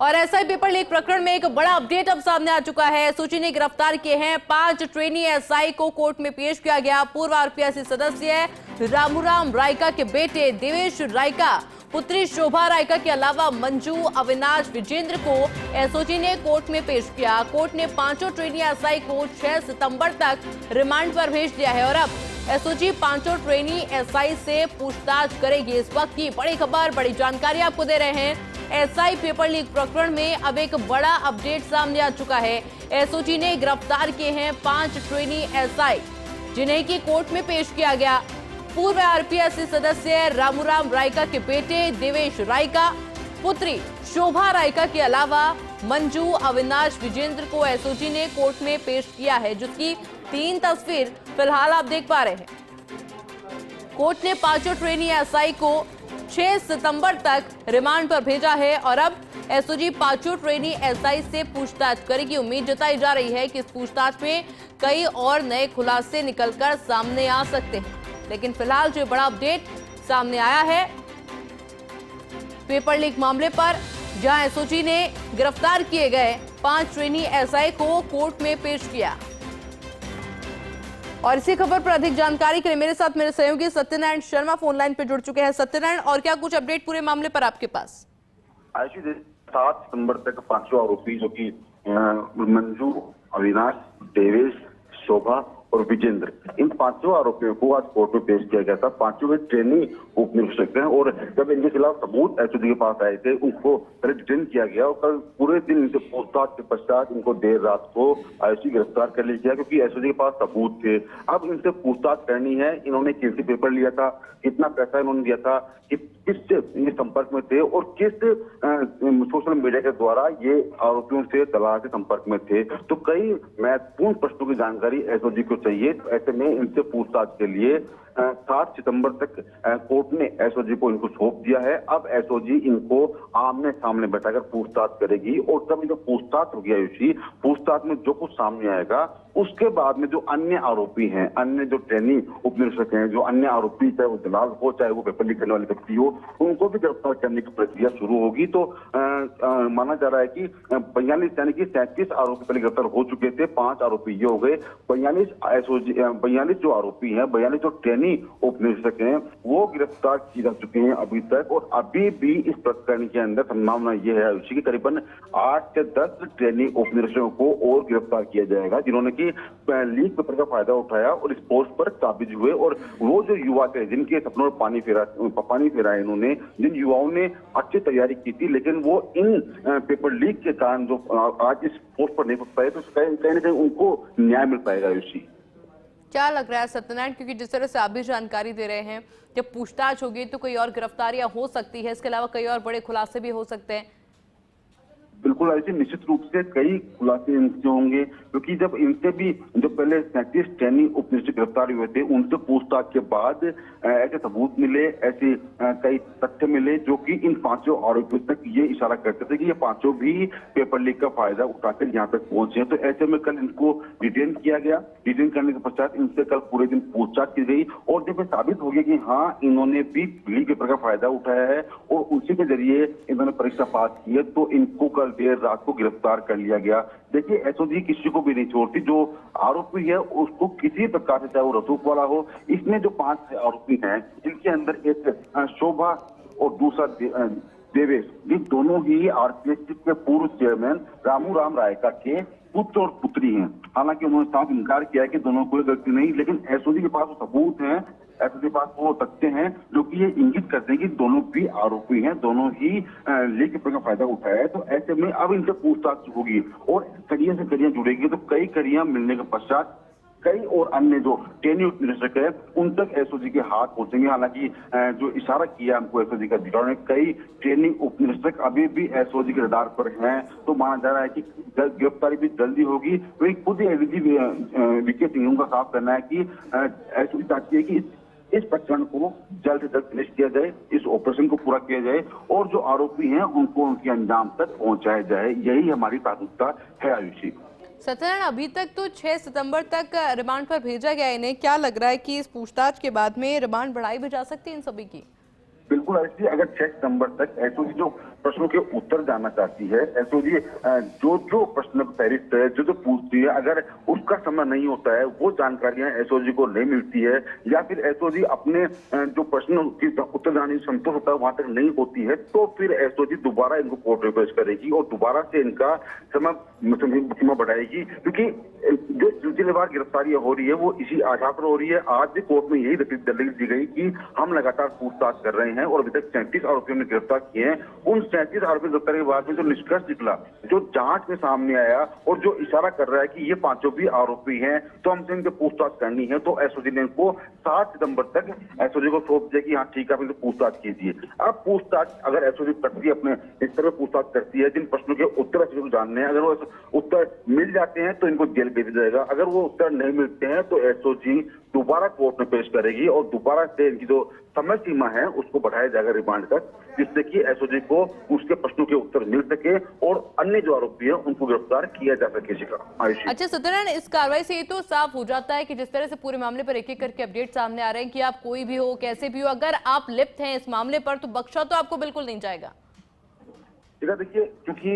और SI paper leak प्रकरण में एक बड़ा अपडेट अब सामने आ चुका है। एसओजी ने गिरफ्तार किए हैं 5 ट्रेनी एसआई को कोर्ट में पेश किया गया। पूर्व आरपीएससी सदस्य रामूराम रायका के बेटे देवेश रायका, पुत्री शोभा रायका के अलावा मंजू, अविनाश, विजेंद्र को एसओजी ने कोर्ट में पेश किया। कोर्ट ने 5 ट्रेनी एसआई को 6 सितंबर तक रिमांड पर भेज दिया है और अब एसओजी 5 ट्रेनी एसआई से पूछताछ करेगी। इस वक्त की बड़ी खबर, बड़ी जानकारी आपको दे रहे हैं। एसआई पेपर लीक प्रकरण में अब एक बड़ा अपडेट सामने आ चुका है। एसओजी ने गिरफ्तार किए हैं 5 ट्रेनी एसआई, जिन्हें की कोर्ट में पेश किया गया। पूर्व आरपीएससी सदस्य रामूराम रायका के बेटे देवेश रायका, पुत्री शोभा रायका के अलावा मंजू, अविनाश, विजेंद्र को एसओजी ने कोर्ट में पेश किया है, जिसकी 3 तस्वीर फिलहाल आप देख पा रहे हैं। कोर्ट ने 5 ट्रेनी एसआई को 6 सितंबर तक रिमांड पर भेजा है और अब एसओजी 5 ट्रेनी एसआई से पूछताछ करेगी। उम्मीद जताई जा रही है कि इस पूछताछ में कई और नए खुलासे निकलकर सामने आ सकते हैं। लेकिन फिलहाल जो बड़ा अपडेट सामने आया है पेपर लीक मामले पर, जहां एसओजी ने गिरफ्तार किए गए 5 ट्रेनी एसआई को कोर्ट में पेश किया। और इसी खबर पर अधिक जानकारी के लिए मेरे साथ मेरे सहयोगी सत्यनारायण शर्मा फोन लाइन पर जुड़ चुके हैं। सत्यनारायण, और क्या कुछ अपडेट पूरे मामले पर आपके पास? आयुषी, 7 सितंबर तक 5 आरोपी जो कि मंजू, अविनाश, देवेश, शोभा और विजेंद्र, इन 5 आरोपियों को आज कोर्ट में पेश किया गया था। 5 ट्रेनी उप निरीक्षक हैं और जब इनके खिलाफ सबूत एसओजी के पास आए थे, उनको पहले डिटेन किया गया और कल पूरे दिन इनसे पूछताछ के पश्चात इनको देर रात को आयुषी गिरफ्तार कर लिया गया, क्योंकि एसओजी के पास सबूत थे। अब इनसे पूछताछ करनी है, इन्होंने किसी पेपर लिया था, कितना पैसा इन्होंने दिया था, किससे ये संपर्क में थे और किस सोशल मीडिया के द्वारा ये आरोपियों से दलाल के संपर्क में थे। तो कई महत्वपूर्ण प्रश्नों की जानकारी एसओजी को चाहिए। तो ऐसे में इनसे पूछताछ के लिए 7 सितंबर तक कोर्ट ने एसओजी को इनको सौंप दिया है। अब एसओजी इनको आमने सामने बैठाकर पूछताछ करेगी और जब इनको पूछताछ होगी आयुषी, पूछताछ में जो कुछ सामने आएगा उसके बाद में जो अन्य आरोपी हैं, अन्य जो ट्रेनी उप निरीक्षक हैं, जो अन्य आरोपी, चाहे वो दलाल हो चाहे वो पेपर लीक करने वाले व्यक्ति हो, उनको भी गिरफ्तार करने की प्रक्रिया शुरू होगी। तो माना जा रहा है कि 42 यानी कि 37 आरोपी पहले गिरफ्तार हो चुके थे, 5 आरोपी ये हो गए। 42 जो आरोपी हैं, 42 जो ट्रेनी उप निरीक्षक हैं, वो गिरफ्तार किए जा चुके हैं अभी तक। और अभी भी इस प्रकरण के अंदर संभावना ये है आयुषी की करीबन 8 से 10 ट्रेनी उप निरीक्षकों को और गिरफ्तार किया जाएगा, जिन्होंने की लीक पेपर का फायदा उठाया और इस पोस्ट पर काबिज हुए। और वो जो युवा थे जिनके सपनों में पानी फेरा इन्होंने, जिन युवाओं ने अच्छी तैयारी की थी, लेकिन वो इन पेपर लीक के कारण जो आज इस पोस्ट पर नहीं पहुंच पाए, तो कहीं ना कहीं उनको न्याय मिल पाएगा आयुषी। क्या लग रहा है सत्यनारायण, क्योंकि जिस तरह से आप भी जानकारी दे रहे हैं, जब पूछताछ होगी तो कोई और गिरफ्तारियां हो सकती है, इसके अलावा कई और बड़े खुलासे भी हो सकते हैं? बिल्कुल ऐसे निश्चित रूप से कई खुलासे इनसे होंगे, क्योंकि जब इनसे भी जो पहले 37 ट्रेनी उप निरीक्षक गिरफ्तार हुए थे, उनसे पूछताछ के बाद ऐसे सबूत मिले, ऐसे कई तथ्य मिले जो कि इन 5 आरोपियों तक ये इशारा करते थे कि ये 5 भी पेपर लीक का फायदा उठाकर यहाँ तक पहुंचे। तो ऐसे में कल इनको डिटेन किया गया। डिटेन करने के पश्चात इनसे कल पूरे दिन पूछताछ की गई और जब साबित हो गया कि हाँ, इन्होंने भी लीक पेपर का फायदा उठाया है और उसी के जरिए इन्होंने परीक्षा पास की है, तो इनको कल देर रात को गिरफ्तार कर लिया गया। देखिए, एसओजी किसी को भी नहीं छोड़ती, जो आरोपी है उसको किसी प्रकार से, चाहे वो रसूख वाला हो। इसमें जो 5 आरोपी हैं, इनके अंदर एक शोभा और दूसरा देवेश, ये दोनों ही आरपीएससी के पूर्व चेयरमैन रामूराम रायका के पुत्र और पुत्री हैं। हालांकि उन्होंने साफ इनकार किया है कि दोनों कोई गलती नहीं, लेकिन एसओजी के पास वो सबूत हैं, एसओजी के पास वो तथ्य हैं जो कि ये इंगित करते हैं कि दोनों भी आरोपी हैं, दोनों ही लीक पेपर का फायदा उठाया है। तो ऐसे में अब इनसे पूछताछ होगी और कड़ियां से कड़ियां जुड़ेगी। तो कई कड़ियां मिलने के पश्चात कई और अन्य जो ट्रेनी उप निरीक्षक है उन तक एसओजी के हाथ पहुंचेंगे। हालांकि जो इशारा किया हमको एसओजी का अधिकारियों ने, कई ट्रेनी उप निरीक्षक अभी भी एसओजी के रडार पर हैं, तो माना जा रहा है कि गिरफ्तारी भी जल्दी होगी। वही खुद एडीजी वीके सिंह का साफ करना है कि एसओजी चाहती है कि इस प्रकरण को जल्द से जल्द फिनिश किया जाए, इस ऑपरेशन को पूरा किया जाए और जो आरोपी हैं उनको उनके अंजाम तक पहुंचाया जाए। यही हमारी प्राथमिकता है आयुषी। सत्यनारायण, अभी तक तो 6 सितंबर तक रिमांड पर भेजा गया इन्हें, क्या लग रहा है कि इस पूछताछ के बाद में रिमांड बढ़ाई भी जा सकती है इन सभी की? बिल्कुल बिल्कुल ऐसी, अगर 6 सितंबर तक एसओजी जो प्रश्नों के उत्तर जानना चाहती है, एसओजी जो जो प्रश्न पेरिस्ट है, जो जो पूछती है, अगर उसका समय नहीं होता है, वो जानकारियां एसओजी को नहीं मिलती है, या फिर एसओजी अपने जो प्रश्न की उत्तर देने में संतोष होता है वहां तक नहीं होती है, तो फिर एसओजी दोबारा इनको कोर्ट में पेश करेगी और दोबारा से इनका समय सीमा बढ़ाएगी। क्योंकि जो सिलसिलेवार गिरफ्तारियां हो रही है वो इसी आधार पर हो रही है। आज भी कोर्ट में यही दलील दी गई कि हम लगातार पूछताछ कर रहे हैं और अभी तक 37 आरोपियों ने गिरफ्तार किए हैं। उन 37 आरोपियों गिरफ्तारी के बाद में जो निष्कर्ष निकला, जो जांच में सामने आया और जो इशारा कर रहा है कि ये पांचों भी आरोपी हैं, तो हमसे इनके पूछताछ करनी है, तो एसओजी ने इनको 7 सितंबर तक एसओजी को सौंप दिया कि हाँ ठीक है, आप इनसे पूछताछ कीजिए। अब पूछताछ अगर एसओजी करती है, अपने इस तरह पूछताछ करती है, जिन प्रश्नों के उत्तर एसओजी को जानने हैं, अगर वो उत्तर मिल जाते हैं तो इनको जेल भेजा जाएगा, अगर वो उत्तर नहीं मिलते हैं तो एसओजी दोबारा कोर्ट में पेश करेगी और दोबारा से इनकी जो समय सीमा है उसको बढ़ाया जाएगा रिमांड तक, जिससे कि एसओजी को उसके प्रश्नों के उत्तर मिल सके और अन्य जो आरोपी हैं उनको गिरफ्तार किया जा सके। अच्छा सत्यनारायण, इस कार्रवाई से ये तो साफ हो जाता है कि जिस तरह से पूरे मामले पर एक एक करके अपडेट सामने आ रहे हैं कि आप कोई भी हो, कैसे भी हो, अगर आप लिप्त हैं इस मामले पर तो बख्शा तो आपको बिल्कुल नहीं जाएगा। देखिए, क्योंकि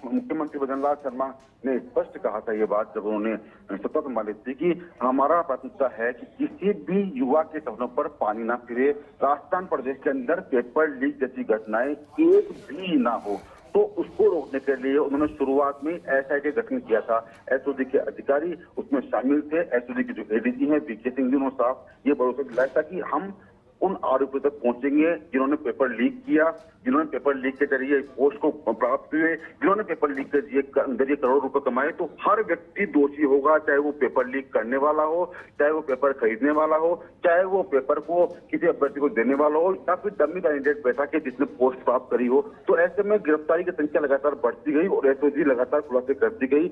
मुख्यमंत्री भजनलाल शर्मा ने स्पष्ट कहा था ये बात जब उन्होंने सत्ता संभाली थी कि हमारा प्राथमिकता है कि किसी भी युवा के सपनों पर पानी ना फिरे, राजस्थान प्रदेश के अंदर पेपर लीक जैसी घटनाएं एक भी ना हो, तो उसको रोकने के लिए उन्होंने शुरुआत में एसआईटी गठन किया था। एसओजी के अधिकारी उसमें शामिल थे, एसओजी के जो एडीजी हैं वीके सिंह जी, उन्होंने साफ ये भरोसा दिलाया था कि हम उन आरोपियों तक पहुंचेंगे जिन्होंने पेपर लीक किया, जिन्होंने पेपर लीक के जरिए पोस्ट को प्राप्त हुए, जिन्होंने पेपर लीक के जरिए करोड़ रुपए कमाए, तो हर व्यक्ति दोषी होगा, चाहे वो पेपर लीक करने वाला हो, चाहे वो पेपर खरीदने वाला हो, चाहे वो पेपर को किसी अभ्यर्थी को देने वाला हो, या फिर डमी कैंडिडेट बैठा के जिसने पोस्ट प्राप्त करी हो। तो ऐसे में गिरफ्तारी की संख्या लगातार बढ़ती गई और एसओजी लगातार खुलासे करती गई,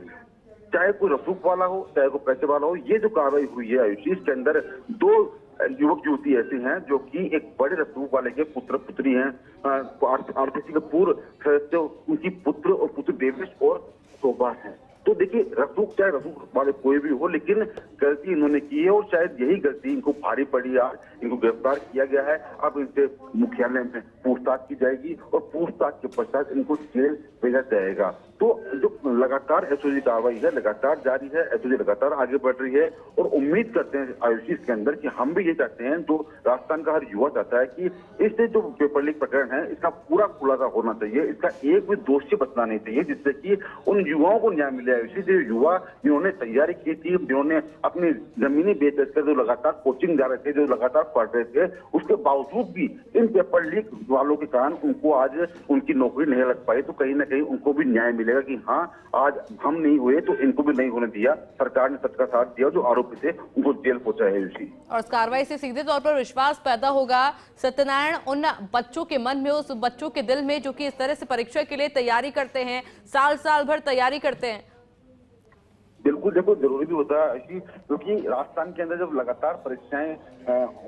चाहे कोई रसूख वाला हो, चाहे कोई पैसे वाला हो। ये जो कार्रवाई हुई है आयुषी, इसके अंदर 2 युवक युवती ऐसे हैं जो कि एक बड़े रसूख वाले के पुत्र पुत्री हैं, आरपीसी के पूर्व सदस्य, उनकी पुत्र और पुत्र देवेश और शोभा है। तो देखिए, रसूख चाहे रसूख वाले कोई भी हो, लेकिन गलती इन्होंने की है और शायद यही गलती इनको भारी पड़ी, आज इनको गिरफ्तार किया गया है। अब इनसे मुख्यालय में पूछताछ की जाएगी और पूछताछ के पश्चात इनको जेल भेजा जाएगा। तो जो लगातार एसओजी कार्रवाई है लगातार जारी है, एसओजी लगातार आगे बढ़ रही है और उम्मीद करते हैं आयुषी इसके अंदर कि हम भी ये चाहते हैं, जो राजस्थान का हर युवा चाहता है कि इससे जो पेपर लीक प्रकरण है इसका पूरा खुलासा होना चाहिए, इसका एक भी दोषी बचना नहीं चाहिए, जिससे कि उन युवाओं को न्याय मिले। आयुषी, जो युवा जिन्होंने तैयारी की थी, जिन्होंने अपनी जमीनी बेच कर जो लगातार कोचिंग जा रहे थे, जो लगातार पढ़ रहे थे, उसके बावजूद भी इन पेपर लीक वालों के कारण उनको आज उनकी नौकरी नहीं लग पाई, तो कहीं ना कहीं उनको भी न्याय मिलेगा कि हाँ आज हम नहीं हुए तो इनको भी नहीं होने दिया, सरकार ने सच का साथ दिया, जो आरोपी थे उनको जेल पहुंचाया है। और इस कार्रवाई से सीधे तौर पर विश्वास पैदा होगा सत्यनारायण उन बच्चों के मन में, उस बच्चों के दिल में जो कि इस तरह से परीक्षा के लिए तैयारी करते हैं, साल भर तैयारी करते हैं। बिल्कुल, देखो जरूरी भी होता है क्योंकि राजस्थान के अंदर जब लगातार परीक्षाएं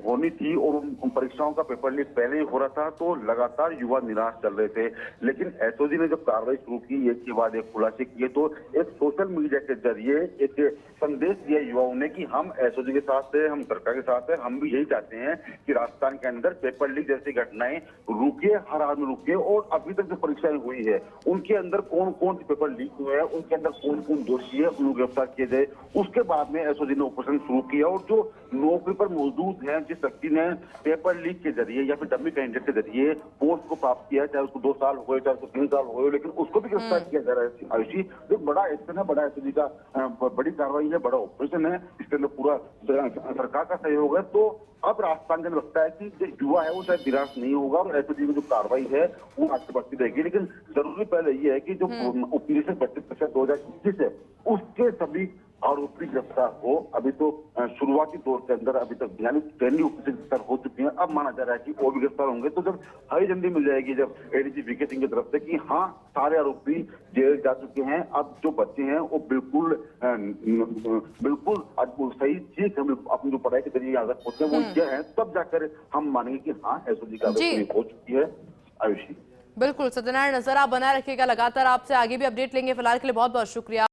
होनी थी और उन परीक्षाओं का पेपर लीक पहले ही हो रहा था, तो लगातार युवा निराश चल रहे थे। लेकिन एसओजी ने जब कार्रवाई शुरू की, एक के बाद एक खुलासे किए, तो एक सोशल मीडिया के जरिए एक संदेश दिया युवाओं ने कि हम एसओजी के साथ है, हम सरकार के साथ है, हम भी यही चाहते हैं कि राजस्थान के अंदर पेपर लीक जैसी घटनाएं रुके, हर हाल में रुके। और अभी तक जो परीक्षाएं हुई है उनके अंदर कौन कौन से पेपर लीक हुए हैं, उनके अंदर कौन कौन दोषी है, उनको गिरफ्तार किए जाए। उसके बाद में एसओजी ने ऑपरेशन शुरू किया और जो नौकरी पर मौजूद हैं, जिस व्यक्ति ने पेपर लीक के जरिए या फिर डमी कैंडिडेट के जरिए पोस्ट को प्राप्त किया, चाहे उसको 2 साल हो गए, चाहे उसको 3 साल हो गए, लेकिन उसको भी गिरफ्तार किया जा रहा है। आयुषी, जो बड़ा एक्शन है, बड़ा एसओजी का बड़ी कार्रवाई है, बड़ा ऑपरेशन है, इसके अंदर पूरा सरकार का सहयोग है। तो अब राजस्थान के लगता है कि जो युवा है वो शायद निराश नहीं होगा और एसओजी की जो कार्रवाई है वो आगे बढ़ती रहेगी। लेकिन जरूरी पहले ये है कि जो उपनिरीक्षक 32% 2021 है उसके सभी आरोपी गिरफ्तार हो। अभी तो शुरुआती दौर के अंदर अभी तक 42 ट्रेनी उपनिरीक्षक गिरफ्तार हो चुके हैं, अब माना जा रहा है कि वो भी गिरफ्तार होंगे। तो जब हरी झंडी मिल जाएगी, जब एडीजी वीके सिंह की तरफ से कि हाँ सारे आरोपी जेल जा चुके हैं, अब जो बच्चे हैं वो बिल्कुल सही चीज हम अपनी जो पढ़ाई के जरिए याद होते हैं वो यह है, तब जाकर हम मानेंगे कि हाँ एसओजी का हो चुकी है। आयुषी, बिल्कुल सत्यनारायण, नजर आप बनाए रखिएगा, लगातार आपसे आगे भी अपडेट लेंगे। फिलहाल के लिए बहुत बहुत शुक्रिया।